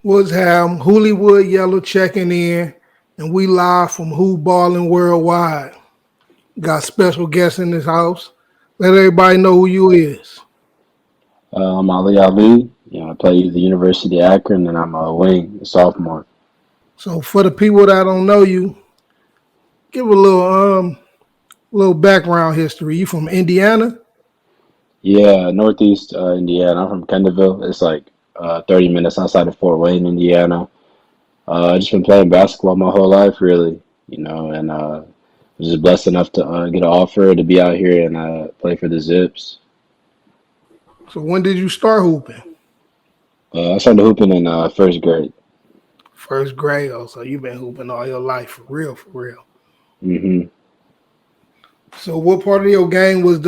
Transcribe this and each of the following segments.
What's happening? Hollywood Yellow checking in, and we live from HooBallinWorldwide. Got special guests in this house. Let everybody know who you is. I'm Ali Ali. I play at the University of Akron, and I'm a wing, a sophomore. So for the people that don't know you, give a little background history. You from Indiana? Yeah, Northeast Indiana. I'm from Kendallville. It's like 30 minutes outside of Fort Wayne, Indiana. I just been playing basketball my whole life, really, and was just blessed enough to get an offer to be out here and play for the ZIPS. So when did you start hooping? I started hooping in first grade. First grade. Oh, so you've been hooping all your life, for real, for real. hmm So what part of your game was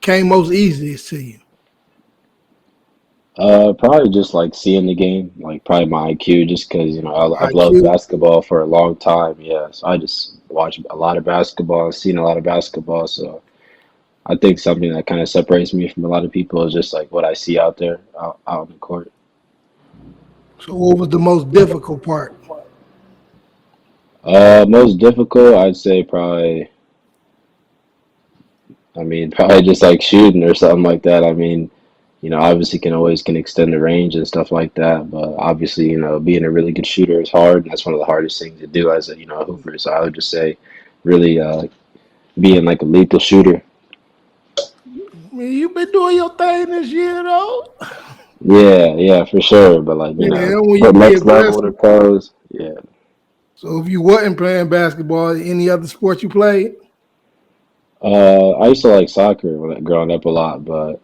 came most easiest to you? Probably just like seeing the game, like probably my IQ, just because I've loved IQ. basketball for a long time. Yeah, so I just watch a lot of basketball, seen a lot of basketball. So I think something that kind of separates me from a lot of people is just like what I see out there, out on the court. So what was the most difficult part? Most difficult, I'd say probably just like shooting or something like that. Obviously can extend the range and stuff like that, but obviously, being a really good shooter is hard, and that's one of the hardest things to do as a hooper. So I would just say, really, being like a lethal shooter. I mean, you've been doing your thing this year, though. Yeah, for sure. But like, Yeah, when you for be next level aggressive. to pros, yeah. So if you wasn't playing basketball, any other sport you played? I used to like soccer growing up a lot, but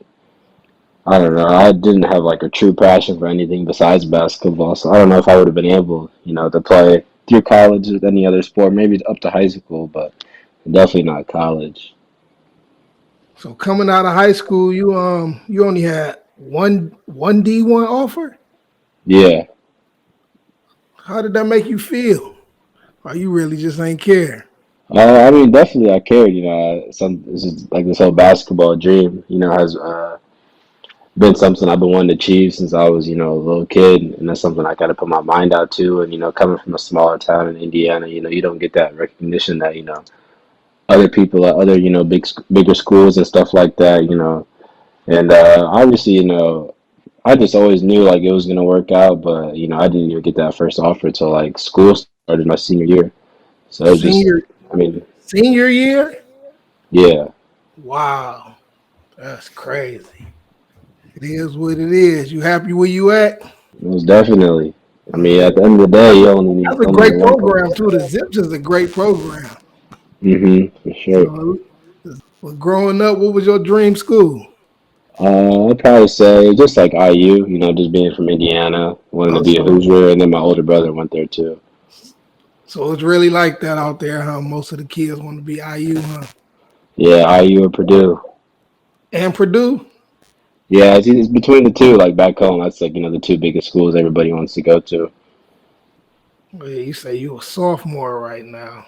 I don't know. I didn't have like a true passion for anything besides basketball, so I don't know if I would have been able, to play through college with any other sport. Maybe up to high school, but definitely not college. So coming out of high school, you only had one D1 offer. Yeah. How did that make you feel? Or you really just ain't care? Definitely I cared. This is like this whole basketball dream. Has been something I've been wanting to achieve since I was, a little kid, and that's something I got to put my mind out to. And coming from a smaller town in Indiana, you don't get that recognition that other people at other bigger schools and stuff like that. And obviously, I just always knew like it was gonna work out, but I didn't even get that first offer till like school started my senior year. So it was just, Senior I mean, senior year? yeah, Wow, that's crazy. It is what it is. You happy where you at? it was definitely. At the end of the day, you That's a only need great one program place. too. The ZIPS is a great program. For sure. So, well, growing up, what was your dream school? I'd probably say just like IU, just being from Indiana, wanting to Oh, be a Hoosier, and then my older brother went there too. so it's really like that out there, huh? Most of the kids want to be IU, huh? Yeah, IU or Purdue. And Purdue. Yeah, it's between the two. Like back home, that's like the two biggest schools everybody wants to go to. Well, you say you a sophomore right now,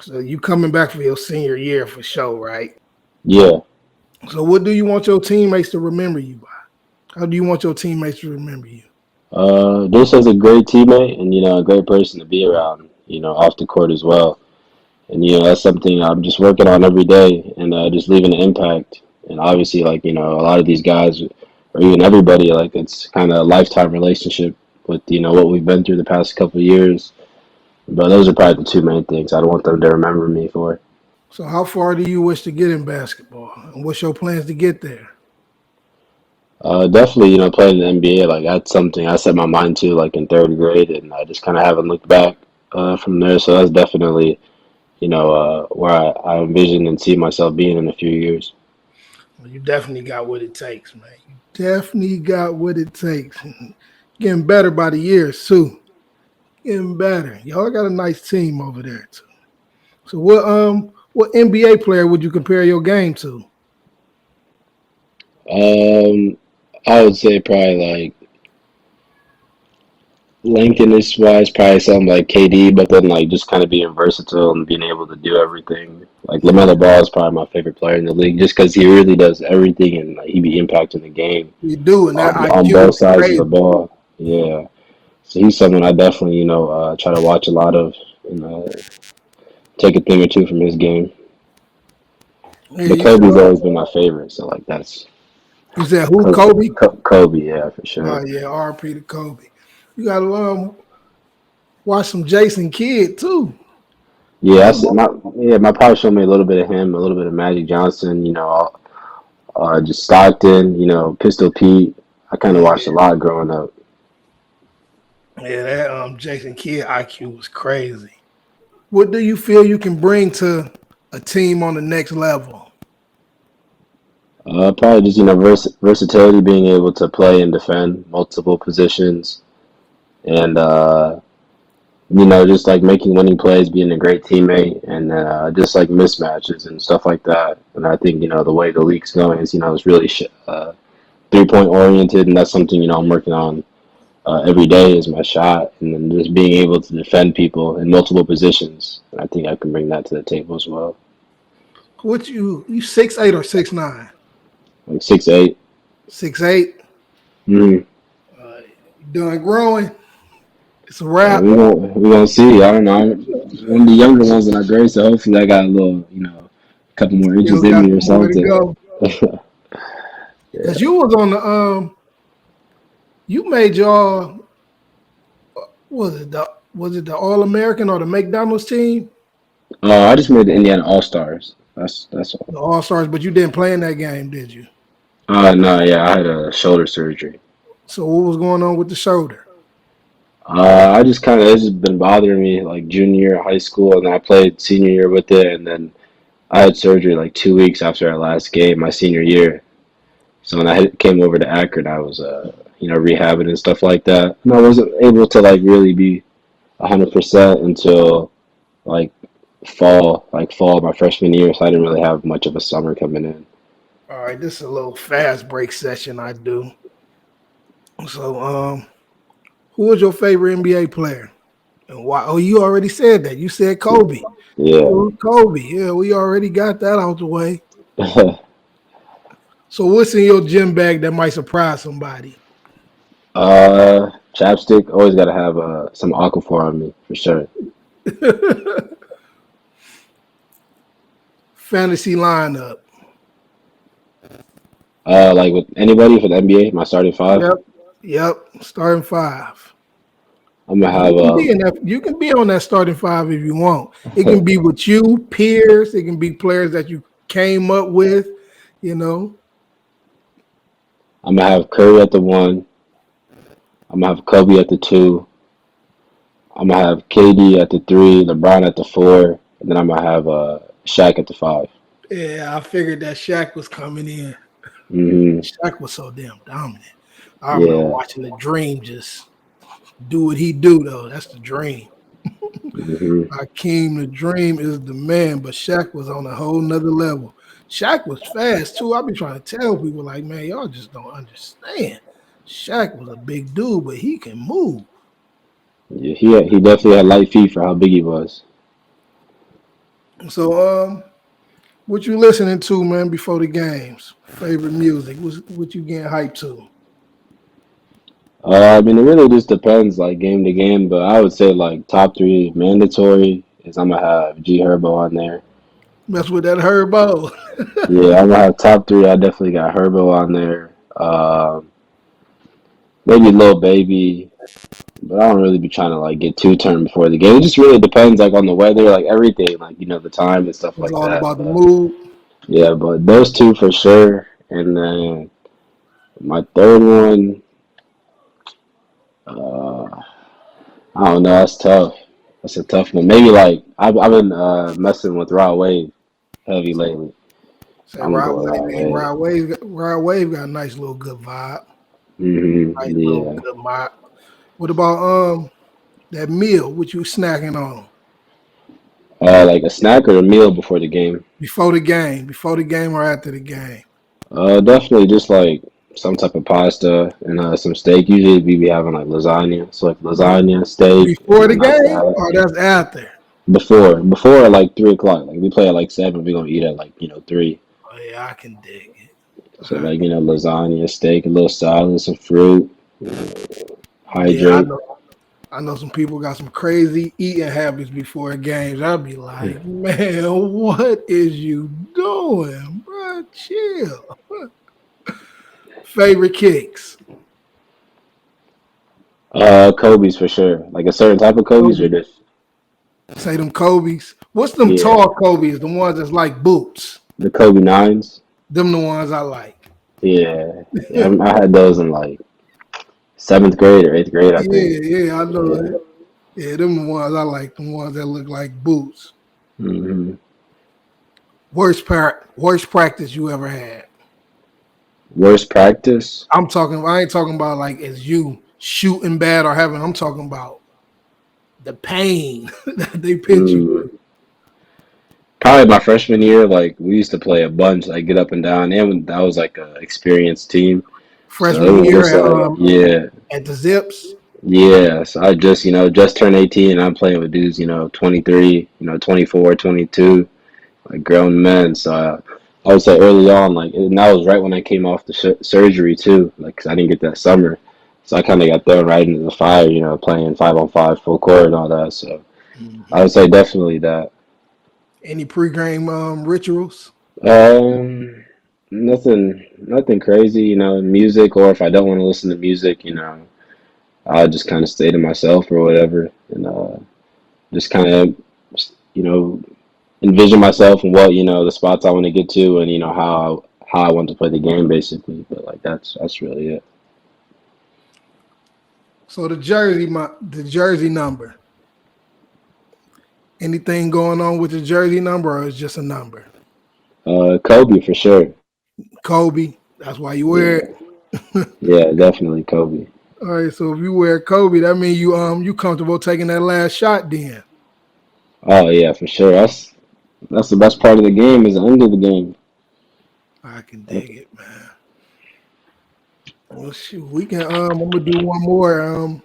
so you coming back for your senior year for sure, right? Yeah. So what do you want your teammates to remember you by? How do you want your teammates to remember you? Just as a great teammate and a great person to be around. Off the court as well. And that's something I'm just working on every day, and just leaving an impact. And obviously, like a lot of these guys, or even everybody, like it's kind of a lifetime relationship with what we've been through the past couple of years. But those are probably the two main things I don't want them to remember me for. So how far do you wish to get in basketball, and what's your plans to get there? Definitely, playing in the NBA, like that's something I set my mind to like in third grade, and I just kind of haven't looked back. from there. So that's definitely, where I envision and see myself being in a few years. Well, you definitely got what it takes, man. You definitely got what it takes. Getting better by the years too. Getting better. Y'all got a nice team over there too. So what NBA player would you compare your game to? Um, I would say probably like Lincolnish wise, probably something like KD, but then like just kind of being versatile and being able to do everything. Like Yeah, LaMelo Ball is probably my favorite player in the league, just because he really does everything and like, he be impacting the game you do, and that on IQ both is sides of crazy. the ball. Yeah, so he's someone I definitely try to watch a lot of and take a thing or two from his game. Yeah, But you, Kobe's always been my favorite, so like that's you said who? Kobe? Kobe, yeah, for Oh sure. yeah, RP to Kobe. You got to watch some Jason Kidd too. Yeah, Them both- my pops showed me a little bit of him, a little bit of Magic Johnson, just Stockton, Pistol Pete. I kind of watched a yeah, lot growing up. yeah. That Jason Kidd IQ was crazy. What do you feel you can bring to a team on the next level? Probably just versatility, being able to play and defend multiple positions, and just like making winning plays, being a great teammate, and just like mismatches and stuff like that. And I think the way the league's going is it's really 3-point oriented, and that's something I'm working on every day is my shot, and then just being able to defend people in multiple positions. And I think I can bring that to the table as well. What you 6'8" or 6'9"? Like 6'8". 6'8". Mm-hmm. Done growing. It's a Yeah, wrap. we gonna see. I don't know. I'm one of the younger ones in our grade, so hopefully I got a little, a couple more inches Still in got me or some more to something. go. Yeah. Cause you was on the you made your was it the All American or the McDonald's team? I just made the Indiana All Stars. That's all. The All Stars, but you didn't play in that game, did you? No, yeah, I had a shoulder surgery. So what was going on with the shoulder? I just kind of it's just been bothering me like junior year of high school, and then I played senior year with it, and then I had surgery like 2 weeks after our last game, my senior year. So when came over to Akron, I was rehabbing and stuff like that, and I wasn't able to like really be 100% until like fall my freshman year. So I didn't really have much of a summer coming in. All right, this is a little fast break session I do. So who was your favorite NBA player? And why? Oh, you already said that. You said Kobe. Yeah. So Kobe. Yeah, we already got that out the way. So what's in your gym bag that might surprise somebody? Chapstick. Always got to have some Aquaphor on me for sure. Fantasy lineup. Like with anybody for the NBA, my starting five. Yep. Yep. Starting five. I'm gonna You have can be in that. You can be on that starting five if you want. It can be with you, peers. It can be players that you came up with. You know. I'm gonna have Curry at the one. I'm gonna have Kobe at the two. I'm gonna have KD at the three, LeBron at the four, and then I'm gonna have Shaq at the five. Yeah, I figured that Shaq was coming in. Hmm. Shaq was so damn dominant. I remember Yeah. watching the Dream just do what he do though. That's the Dream. Hmm. Hakeem the Dream is the man, but Shaq was on a whole nother level. Shaq was fast too. I be trying to tell people like, man, y'all just don't understand. Shaq was a big dude, but he can move. Yeah, he definitely had light feet for how big he was. So, what you listening to, man, before the games? Favorite music? What you getting hyped to? I mean, it really just depends, like game to game. But I would say like top three mandatory is I'm gonna have G Herbo on there. Mess with that Herbo. Yeah, I'm gonna have top three. I definitely got Herbo on there. Maybe Lil Baby, but I don't really be trying to like get too turned before the game. It just really depends like on the weather, like everything, like the time and stuff It's like all that. about the But mood. yeah, but those two for sure. And then my third one, uh, I don't know, that's tough. That's a tough one. Maybe like I've been messing with Raw Wave heavy lately. So Say I'm gonna Rod go with Wave, Raw man. Wave. Rod Wave got a nice little good vibe. Nice little Yeah. good vibe. What about that meal? What you snacking on Like a snack or a meal before the game. before the game? Before the game or after the game? Definitely just like some type of pasta and some steak. Usually we be having like lasagna. So like lasagna, steak, Before and a the nice game salad. or that's after? Before at like 3 o'clock. Like we play at like 7, we're gonna eat at like 3. Oh yeah, I can dig it. So I like can, lasagna, steak, a little salad, some fruit, yeah, I hydrate. know. I know some people got some crazy eating habits before games. I'd be like, man, what is you doing, bro? Chill. Favorite kicks? Kobe's for sure. Like a certain type of Kobe's or Kobe. just Say them Kobe's. What's them yeah, tall Kobe's? The ones that's like boots. the Kobe nines. Them the ones I like. Yeah, yeah. yeah, I had those in like 7th grade or 8th grade, I think. yeah, I know Yeah. it. Yeah, them the ones I like. The ones that look like boots. hmm Worst practice you ever had. Worst practice. I'm talking. I ain't talking about like as you shooting bad or having. I'm talking about the pain that they put you Mm. through. Probably my freshman year. Like we used to play a bunch, like get up and down, and that was like a experienced team. So it Freshman was year just like yeah, at the Zips. yeah. So I just just turned 18, and I'm playing with dudes 23, 24, 22. Like grown men. So I would say early on, like, and that was right when I came off the surgery too, like, 'cause I didn't get that summer. So I kind of got thrown right into the fire, playing 5-on-5 full court and all that. So I Mhm. would say definitely that. Any pregame rituals? Um, nothing crazy, music, or if I don't want to listen to music, I'll just kind of stay to myself or whatever, and just kind of, you know, envision myself and what the spots I want to get to, and how I want to play the game basically. But like that's really it. So the jersey number. Anything going on with the jersey number, or it's just a number? Kobe for sure. Kobe. That's why you wear Yeah, it. yeah, definitely Kobe. All right. So if you wear Kobe, that means you comfortable taking that last shot. Then Oh yeah, for sure. That's the best part of the game is the end of the game. I can dig it, man. Well, shoot, we can. I'm gonna do one more. And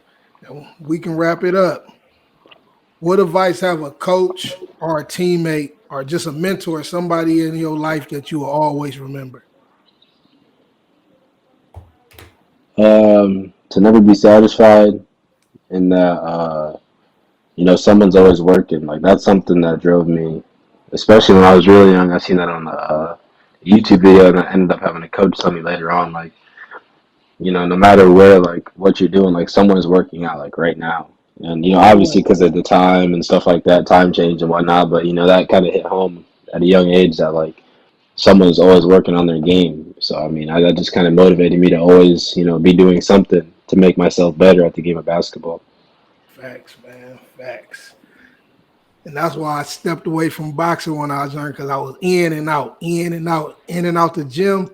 we can wrap it up. What advice have a coach or a teammate or just a mentor, somebody in your life that you will always remember? To never be satisfied, and that someone's always working. Like that's something that drove me, especially when I was really young. I seen that on the YouTube video, and I ended up having a coach tell me later on, like, no matter where, like, what you're doing, like, someone's working out, like, right now. And, obviously, because of the time and stuff like that, time change and whatnot, but, that kind of hit home at a young age that, like, someone's always working on their game. So, I mean, that just kind of motivated me to always, be doing something to make myself better at the game of basketball. Facts, man. Facts. And that's why I stepped away from boxing when I was young because I was in and out, in and out, in and out the gym.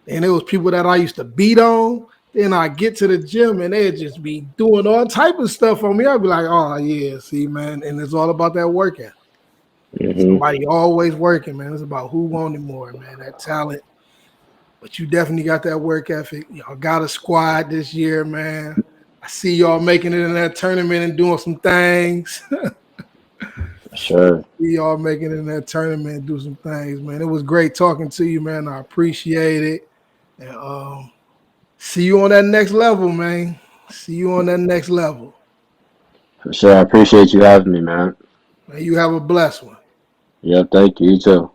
And it was people that I used to beat on. Then I get to the gym and they'd just be doing all type of stuff on me. I'd be like, oh yeah, see, man. And it's all about that working. hmm Somebody always working, man. It's about who wanted more, man. That talent. But you definitely got that work ethic. Y'all got a squad this year, man. I see y'all making it in that tournament and doing some things. Sure. See y'all making it in that tournament and do some things, man. It was great talking to you, man. I appreciate it. And see you on that next level, man. See you on that next level. For sure. I appreciate you having me, man. Man, you have a blessed one. Yep. Thank you. You too.